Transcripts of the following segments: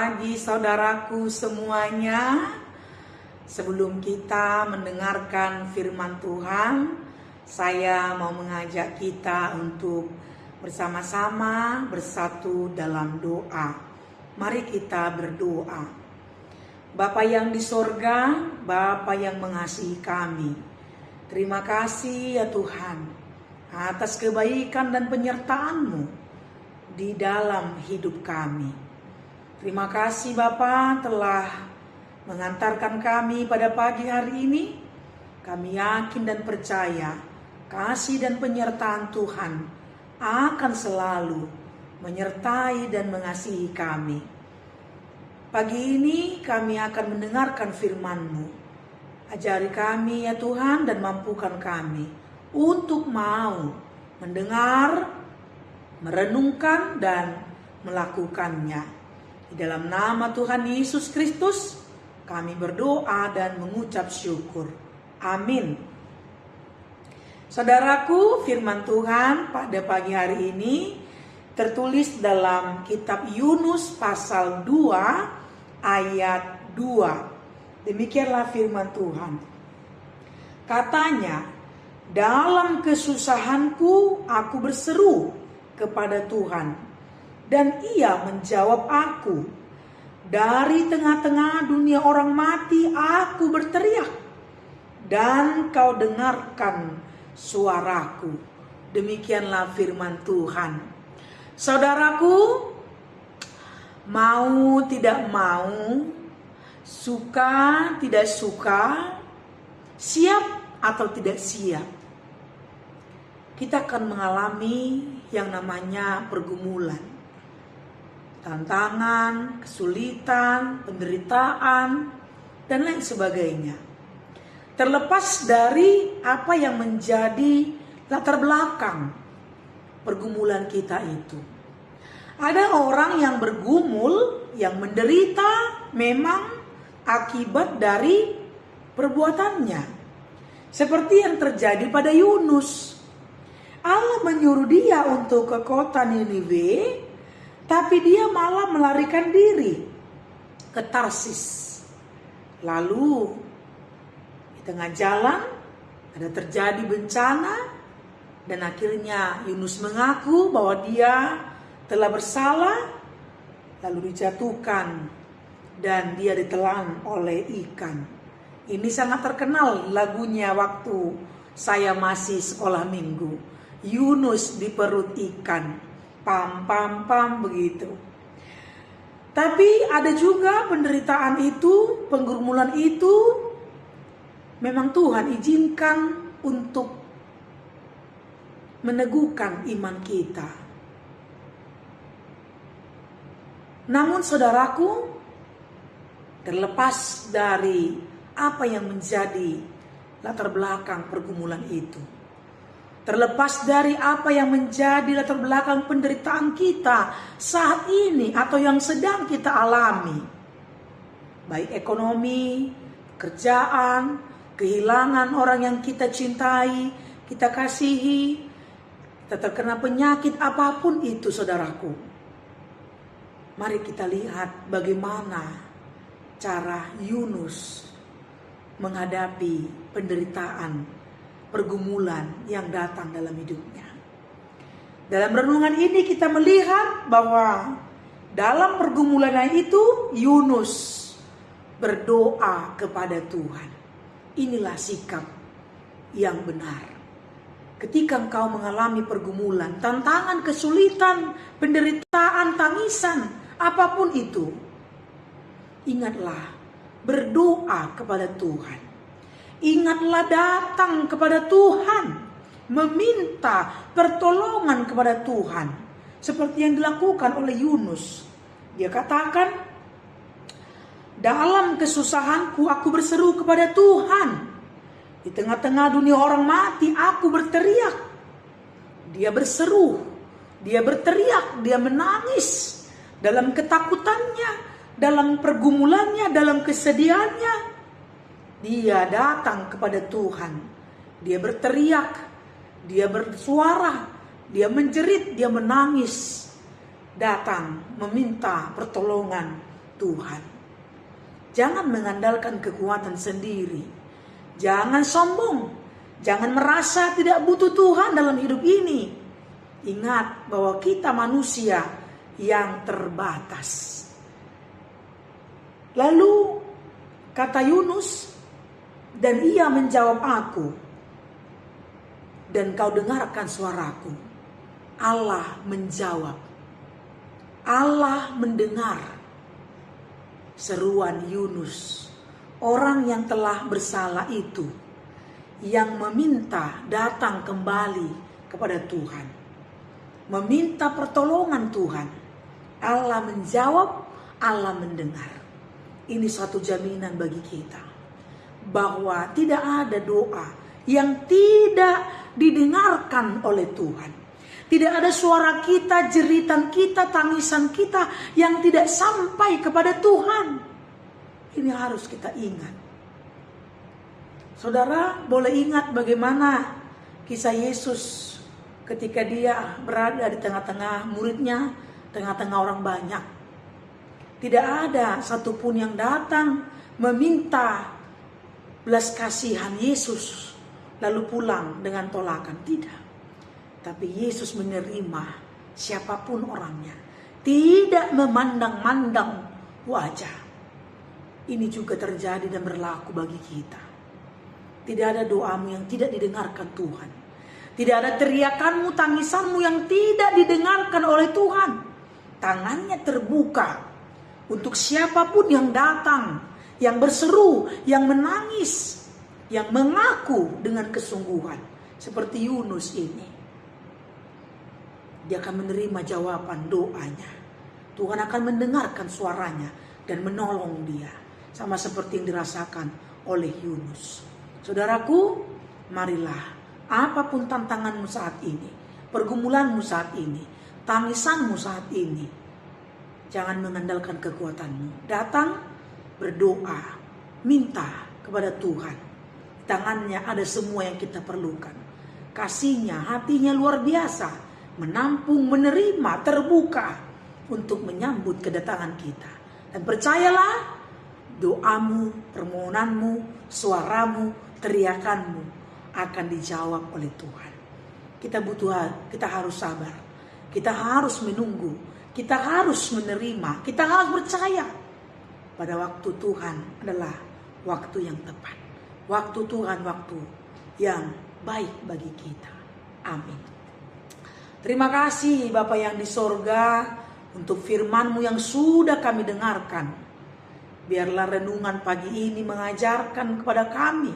Pagi saudaraku semuanya, sebelum kita mendengarkan firman Tuhan, saya mau mengajak kita untuk bersama-sama bersatu dalam doa. Mari kita berdoa. Bapa yang di sorga, Bapa yang mengasihi kami, terima kasih ya Tuhan atas kebaikan dan penyertaan-Mu di dalam hidup kami. Terima kasih Bapa telah mengantarkan kami pada pagi hari ini. Kami yakin dan percaya kasih dan penyertaan Tuhan akan selalu menyertai dan mengasihi kami. Pagi ini kami akan mendengarkan firman-Mu. Ajari kami ya Tuhan dan mampukan kami untuk mau mendengar, merenungkan dan melakukannya. Di dalam nama Tuhan Yesus Kristus, kami berdoa dan mengucap syukur. Amin. Saudaraku, firman Tuhan pada pagi hari ini tertulis dalam kitab Yunus pasal 2 ayat 2. Demikianlah firman Tuhan. Katanya, dalam kesusahanku aku berseru kepada Tuhan. Dan ia menjawab aku. Dari tengah-tengah dunia orang mati aku berteriak. Dan kau dengarkan suaraku. Demikianlah firman Tuhan. Saudaraku, mau tidak mau, suka tidak suka, siap atau tidak siap, kita akan mengalami yang namanya pergumulan. Tantangan, kesulitan, penderitaan, dan lain sebagainya. Terlepas dari apa yang menjadi latar belakang pergumulan kita itu. Ada orang yang bergumul, yang menderita memang akibat dari perbuatannya. Seperti yang terjadi pada Yunus. Allah menyuruh dia untuk ke kota Niniwe, tapi dia malah melarikan diri ke Tarsis. Lalu di tengah jalan ada terjadi bencana dan akhirnya Yunus mengaku bahwa dia telah bersalah, lalu dijatuhkan dan dia ditelan oleh ikan. Ini sangat terkenal lagunya waktu saya masih sekolah minggu. Yunus di perut ikan. Pam pam pam begitu. Tapi ada juga penderitaan itu, penggumulan itu memang Tuhan izinkan untuk meneguhkan iman kita. Namun saudaraku, terlepas dari apa yang menjadi latar belakang pergumulan itu, terlepas dari apa yang menjadi latar belakang penderitaan kita saat ini atau yang sedang kita alami, baik ekonomi, pekerjaan, kehilangan orang yang kita cintai, kita kasihi, kita terkena penyakit apapun itu saudaraku. Mari kita lihat bagaimana cara Yunus menghadapi penderitaan, pergumulan yang datang dalam hidupnya. Dalam renungan ini kita melihat bahwa dalam pergumulan itu Yunus berdoa kepada Tuhan. Inilah sikap yang benar. Ketika engkau mengalami pergumulan, tantangan, kesulitan, penderitaan, tangisan, apapun itu, ingatlah berdoa kepada Tuhan. Ingatlah datang kepada Tuhan, meminta pertolongan kepada Tuhan, seperti yang dilakukan oleh Yunus. Dia katakan, dalam kesusahanku aku berseru kepada Tuhan. Di tengah-tengah dunia orang mati aku berteriak. Dia berseru, dia berteriak, dia menangis dalam ketakutannya, dalam pergumulannya, dalam kesedihannya. Dia datang kepada Tuhan. Dia berteriak, dia bersuara, dia menjerit, dia menangis. Datang meminta pertolongan Tuhan. Jangan mengandalkan kekuatan sendiri. Jangan sombong. Jangan merasa tidak butuh Tuhan dalam hidup ini. Ingat bahwa kita manusia yang terbatas. Lalu kata Yunus, dan ia menjawab aku, dan kau dengarkan suaraku. Allah menjawab. Allah mendengar seruan Yunus, orang yang telah bersalah itu, yang meminta datang kembali kepada Tuhan, meminta pertolongan Tuhan. Allah menjawab, Allah mendengar. Ini suatu jaminan bagi kita bahwa tidak ada doa yang tidak didengarkan oleh Tuhan. Tidak ada suara kita, jeritan kita, tangisan kita yang tidak sampai kepada Tuhan. Ini harus kita ingat. Saudara boleh ingat bagaimana kisah Yesus ketika dia berada di tengah-tengah muridnya, tengah-tengah orang banyak. Tidak ada satupun yang datang meminta belas kasihan Yesus lalu pulang dengan tolakan. Tidak. Tapi Yesus menerima siapapun orangnya. Tidak memandang-mandang wajah. Ini juga terjadi dan berlaku bagi kita. Tidak ada doamu yang tidak didengarkan Tuhan. Tidak ada teriakanmu, tangisanmu yang tidak didengarkan oleh Tuhan. Tangannya terbuka untuk siapapun yang datang, yang berseru, yang menangis, yang mengaku dengan kesungguhan. Seperti Yunus ini. Dia akan menerima jawaban doanya. Tuhan akan mendengarkan suaranya dan menolong dia. Sama seperti yang dirasakan oleh Yunus. Saudaraku, marilah apapun tantanganmu saat ini, pergumulanmu saat ini, tangisanmu saat ini, jangan mengandalkan kekuatanmu. Datang, berdoa, minta kepada Tuhan. Di tangannya ada semua yang kita perlukan. Kasihnya, hatinya luar biasa. Menampung, menerima, terbuka untuk menyambut kedatangan kita. Dan percayalah, doamu, permohonanmu, suaramu, teriakanmu akan dijawab oleh Tuhan. Kita harus sabar. Kita harus menunggu. Kita harus menerima. Kita harus percaya pada waktu Tuhan adalah waktu yang tepat. Waktu Tuhan, waktu yang baik bagi kita. Amin. Terima kasih Bapa yang di sorga untuk firman-Mu yang sudah kami dengarkan. Biarlah renungan pagi ini mengajarkan kepada kami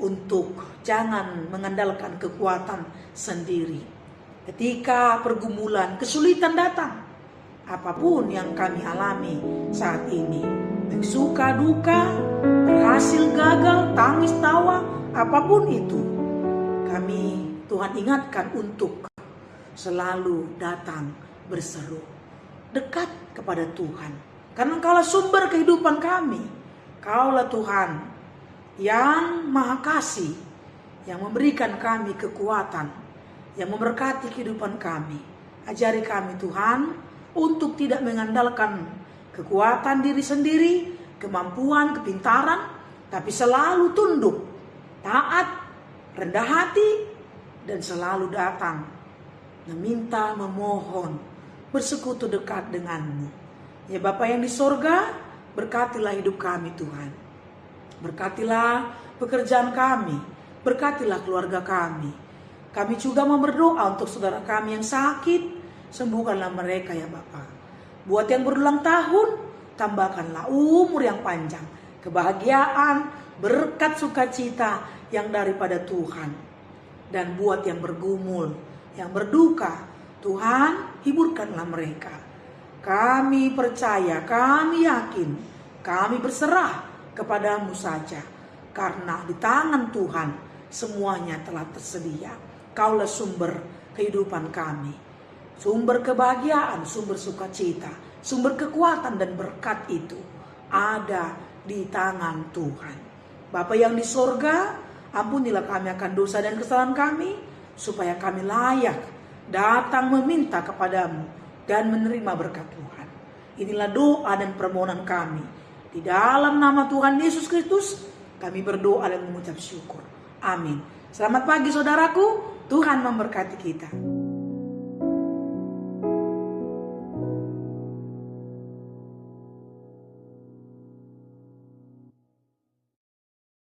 untuk jangan mengandalkan kekuatan sendiri. Ketika pergumulan, kesulitan datang, apapun yang kami alami saat ini, baik suka duka, berhasil gagal, tangis tawa, apapun itu, kami Tuhan ingatkan untuk selalu datang berseru dekat kepada Tuhan. Karena Kaulah sumber kehidupan kami. Kaulah Tuhan yang Maha Kasih, yang memberikan kami kekuatan, yang memberkati kehidupan kami. Ajari kami Tuhan untuk tidak mengandalkan kekuatan diri sendiri, kemampuan, kepintaran, tapi selalu tunduk, taat, rendah hati, dan selalu datang meminta, memohon, bersekutu dekat denganmu. Ya Bapa yang di sorga, berkatilah hidup kami Tuhan. Berkatilah pekerjaan kami, berkatilah keluarga kami. Kami juga mau berdoa untuk saudara kami yang sakit, sembuhkanlah mereka ya Bapa. Buat yang berulang tahun, tambahkanlah umur yang panjang, kebahagiaan, berkat sukacita yang daripada Tuhan. Dan buat yang bergumul, yang berduka, Tuhan hiburkanlah mereka. Kami percaya, kami yakin, kami berserah kepadamu saja. Karena di tangan Tuhan semuanya telah tersedia. Kaulah sumber kehidupan kami. Sumber kebahagiaan, sumber sukacita, sumber kekuatan dan berkat itu ada di tangan Tuhan. Bapa yang di sorga, ampunilah kami akan dosa dan kesalahan kami, supaya kami layak datang meminta kepadamu dan menerima berkat Tuhan. Inilah doa dan permohonan kami. Di dalam nama Tuhan Yesus Kristus, kami berdoa dan mengucap syukur. Amin. Selamat pagi saudaraku, Tuhan memberkati kita.